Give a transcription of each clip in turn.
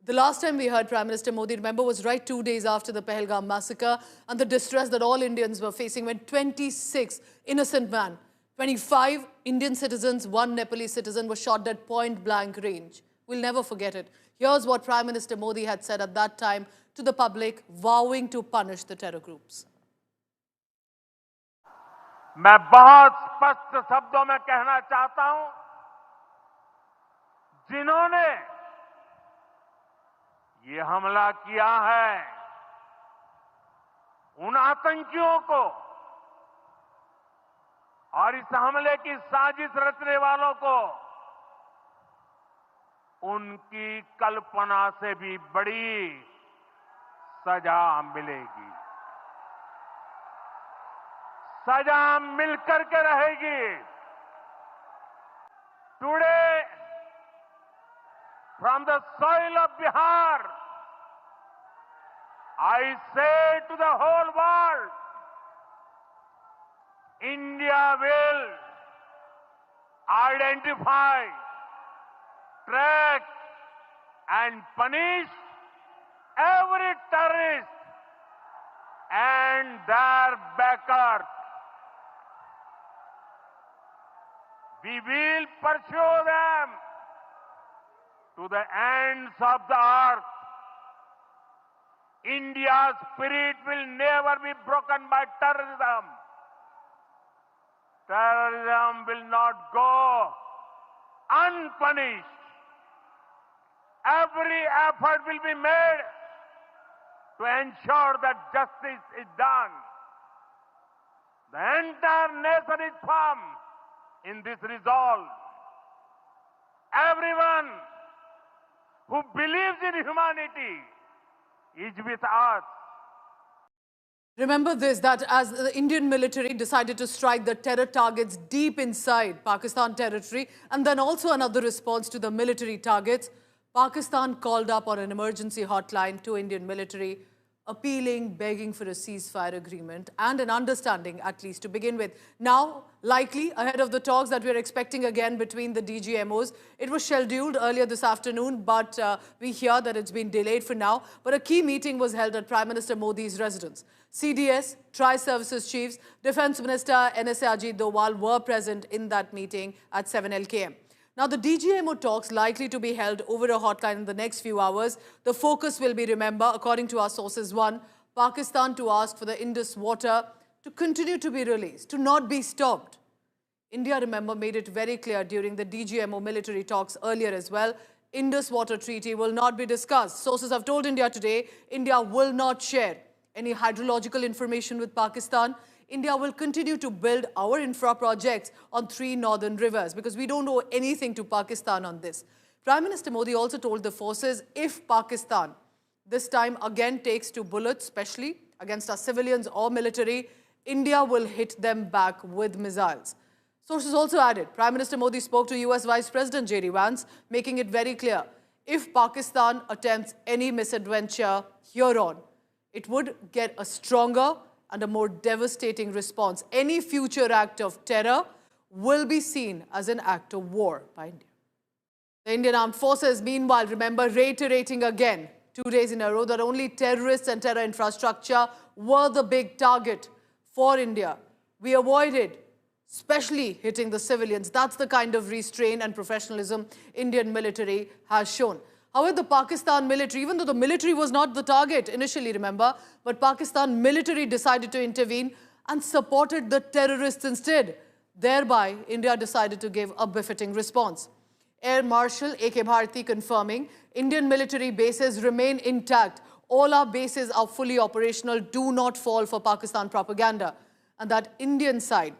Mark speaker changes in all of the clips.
Speaker 1: The last time we heard Prime Minister Modi, remember, was right 2 days after the Pahalgam massacre and the distress that all Indians were facing when 26 innocent men, 25 Indian citizens, 1 Nepalese citizen were shot at point-blank range. We'll never forget it. Here's what Prime Minister Modi had said at that time to the public, vowing to punish the terror groups.
Speaker 2: मैं बहुत स्पष्ट शब्दों में कहना चाहता हूं, जिन्होंने ये हमला किया है, उन आतंकियों को और इस हमले की साजिश रचने वालों को उनकी कल्पना से भी बड़ी सजा मिलेगी। सजा मिलकर के रहेगी। Today, from the soil of Bihar, I say to the whole world, India will identify, track and punish every terrorist and their backers. We will pursue them to the ends of the earth. India's spirit will never be broken by terrorism. Terrorism will not go unpunished. Every effort will be made to ensure that justice is done. The entire nation is firm in this resolve. Everyone who believes in humanity is with us.
Speaker 1: Remember this, that as the Indian military decided to strike the terror targets deep inside Pakistan territory, and then also another response to the military targets, Pakistan called up on an emergency hotline to Indian military, appealing, begging for a ceasefire agreement and an understanding, at least to begin with. Now, likely ahead of the talks that we're expecting again between the DGMOs, it was scheduled earlier this afternoon, but we hear that it's been delayed for now. But a key meeting was held at Prime Minister Modi's residence. CDS, Tri-Services Chiefs, Defence Minister NSA Ajit Doval were present in that meeting at 7 LKM. Now, the DGMO talks likely to be held over a hotline in the next few hours. The focus will be, remember, according to our sources, 1, Pakistan to ask for the Indus water to continue to be released, to not be stopped. India, remember, made it very clear during the DGMO military talks earlier as well, Indus water treaty will not be discussed. Sources have told India today, India will not share any hydrological information with Pakistan. India will continue to build our infra projects on 3 northern rivers because we don't owe anything to Pakistan on this. Prime Minister Modi also told the forces, if Pakistan this time again takes to bullets, especially against our civilians or military, India will hit them back with missiles. Sources also added, Prime Minister Modi spoke to US Vice President J.D. Vance, making it very clear, if Pakistan attempts any misadventure hereon, it would get a stronger and a more devastating response. Any future act of terror will be seen as an act of war by India. The Indian Armed Forces, meanwhile, remember, reiterating again 2 days in a row that only terrorists and terror infrastructure were the big target for India. We avoided especially hitting the civilians. That's the kind of restraint and professionalism Indian military has shown. However, the Pakistan military, even though the military was not the target initially, remember, but Pakistan military decided to intervene and supported the terrorists instead. Thereby, India decided to give a befitting response. Air Marshal A.K. Bharti confirming Indian military bases remain intact. All our bases are fully operational, do not fall for Pakistan propaganda. And that Indian side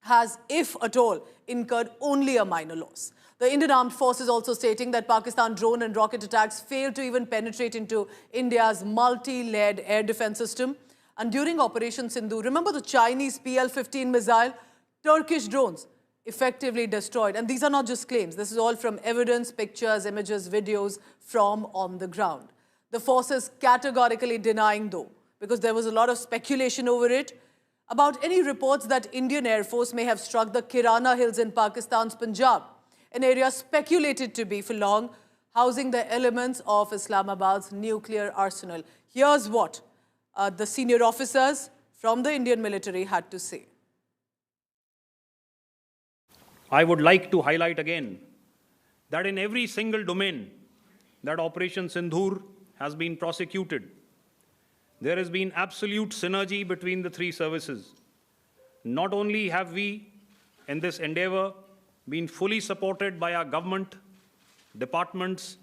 Speaker 1: has, if at all, incurred only a minor loss. The Indian Armed Forces also stating that Pakistan drone and rocket attacks failed to even penetrate into India's multi-layered air defense system. And during Operation Sindhu, remember the Chinese PL-15 missile? Turkish drones effectively destroyed. And these are not just claims. This is all from evidence, pictures, images, videos from on the ground. The forces categorically denying, though, because there was a lot of speculation over it, about any reports that Indian Air Force may have struck the Kirana Hills in Pakistan's Punjab, an area speculated to be for long housing the elements of Islamabad's nuclear arsenal. Here's what the senior officers from the Indian military had to say.
Speaker 3: I would like to highlight again that in every single domain that Operation Sindhur has been prosecuted, there has been absolute synergy between the three services. Not only have we, in this endeavor, been fully supported by our government, departments,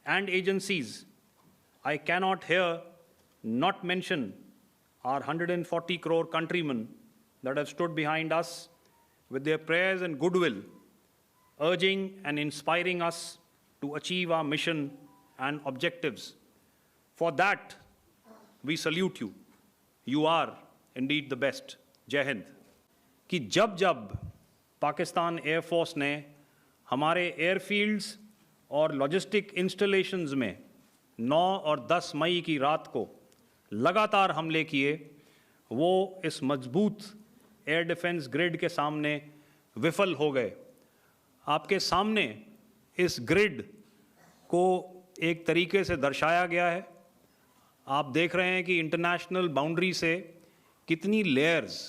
Speaker 3: and agencies, I cannot here not mention our 140 crore countrymen that have stood behind us with their prayers and goodwill, urging and inspiring us to achieve our mission and objectives. For that, we salute you. You are indeed the best. Jai Hind. कि जब जब Pakistan air force ने हमारे airfields और logistic installations में 9 और 10 मई की रात को लगातार हमले किए, वो इस मजबूत एयर डिफेंस ग्रिड के सामने विफल हो गए। आपके सामने इस ग्रिड को एक तरीके से दर्शाया गया है। आप देख रहे हैं कि इंटरनेशनल बाउंड्री से कितनी layers,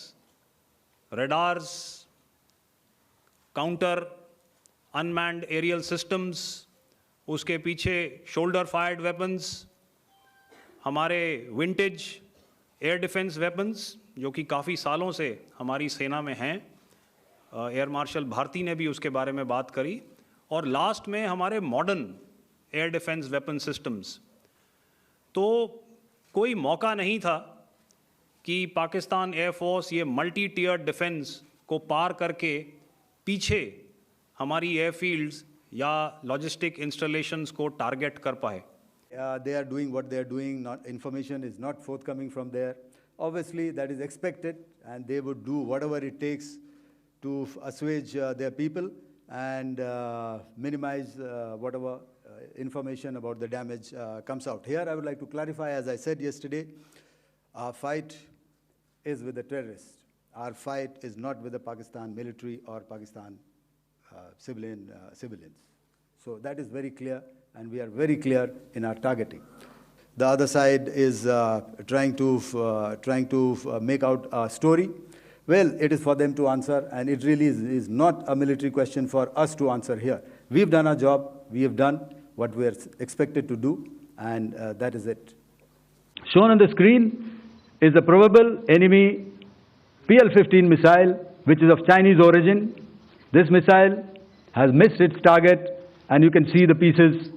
Speaker 3: radars, counter, unmanned aerial systems, उसके पीछे शोल्डर फायर्ड वेपन्स, हमारे विंटेज एयर डिफेंस वेपन्स जो कि काफ़ी सालों से हमारी सेना में हैं। एयर मार्शल भारती ने भी उसके बारे में बात करी। और लास्ट में हमारे modern air defence weapon systems. तो कोई मौका नहीं था कि पाकिस्तान एयरफोर्स ये मल्टी टियर डिफेंस को पार करके पीछे हमारी एयरफील्ड्स या लॉजिस्टिक इंस्टॉलेशंस को टारगेट कर पाए।
Speaker 4: They are doing what they are doing. Information is not forthcoming from there. Obviously, that is expected, and they would do whatever it takes to assuage their people and minimize whatever information about the damage comes out. Here, I would like to clarify, as I said yesterday, our fight is with the terrorists. Our fight is not with the Pakistan military or Pakistan civilians. So that is very clear, and we are very clear in our targeting. The other side is trying to make out a story. Well, it is for them to answer, and it really is not a military question for us to answer here. We've done our job. We have done what we are expected to do, and that is it.
Speaker 5: Shown on the screen is a probable enemy PL-15 missile, which is of Chinese origin. This missile has missed its target, and you can see the pieces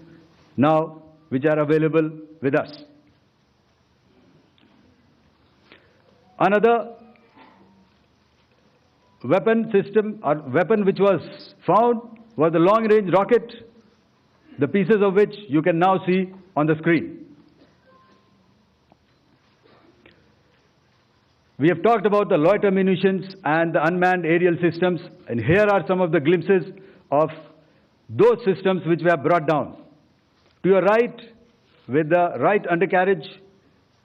Speaker 5: now which are available with us. Another weapon system or weapon which was found was the long-range rocket, the pieces of which you can now see on the screen. We have talked about the loiter munitions and the unmanned aerial systems, and here are some of the glimpses of those systems which we have brought down. To your right, with the right undercarriage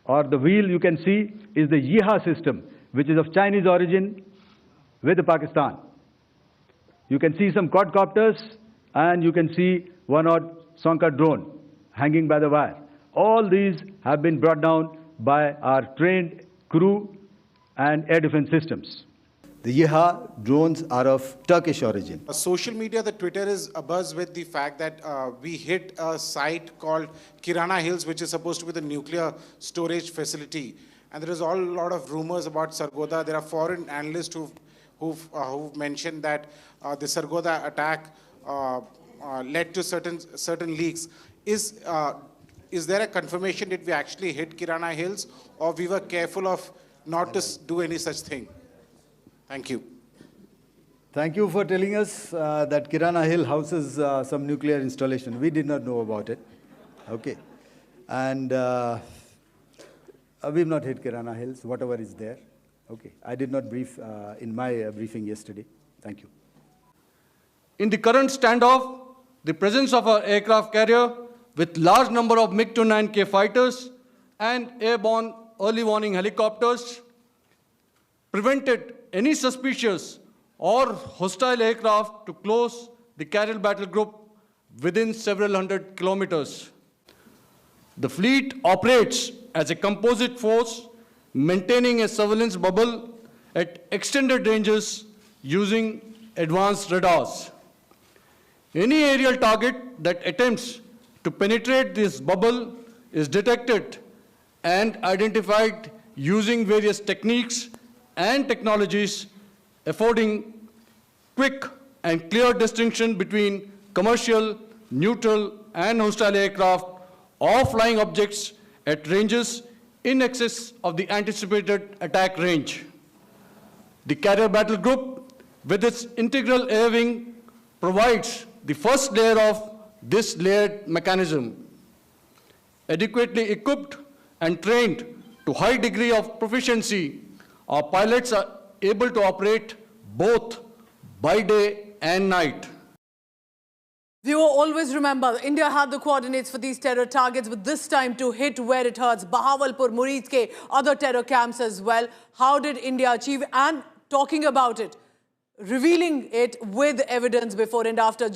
Speaker 5: or the wheel, you can see is the Yeeha system, which is of Chinese origin with Pakistan. You can see some quadcopters, and you can see one odd Sonka drone hanging by the wire. All these have been brought down by our trained crew and air defense systems.
Speaker 4: The Yeeha drones are of Turkish origin.
Speaker 6: Social media, the Twitter is abuzz with the fact that we hit a site called Kirana Hills, which is supposed to be the nuclear storage facility. And there is a lot of rumors about Sargodha. There are foreign analysts who've mentioned that the Sargodha attack led to certain leaks. Is there a confirmation that we actually hit Kirana Hills, or we were careful of not to do any such thing? Thank you.
Speaker 4: Thank you for telling us that Kirana Hill houses some nuclear installation. We did not know about it. Okay. And we've not hit Kirana Hills, whatever is there. Okay. I did not brief in my briefing yesterday. Thank you.
Speaker 7: In the current standoff, the presence of our aircraft carrier with large number of MiG-29K fighters and airborne early warning helicopters prevented any suspicious or hostile aircraft to close the Karel battle group within several hundred kilometers. The fleet operates as a composite force, maintaining a surveillance bubble at extended ranges using advanced radars. Any aerial target that attempts to penetrate this bubble is detected and identified using various techniques and technologies, affording quick and clear distinction between commercial, neutral, and hostile aircraft or flying objects at ranges in excess of the anticipated attack range. The Carrier Battle Group, with its integral air wing, provides the first layer of this layered mechanism. Adequately equipped and trained to high degree of proficiency, our pilots are able to operate both by day and night.
Speaker 1: Viewer, always remember, India had the coordinates for these terror targets, but this time to hit where it hurts, Bahawalpur, Muridke, other terror camps as well. How did India achieve? And talking about it, revealing it with evidence before and after.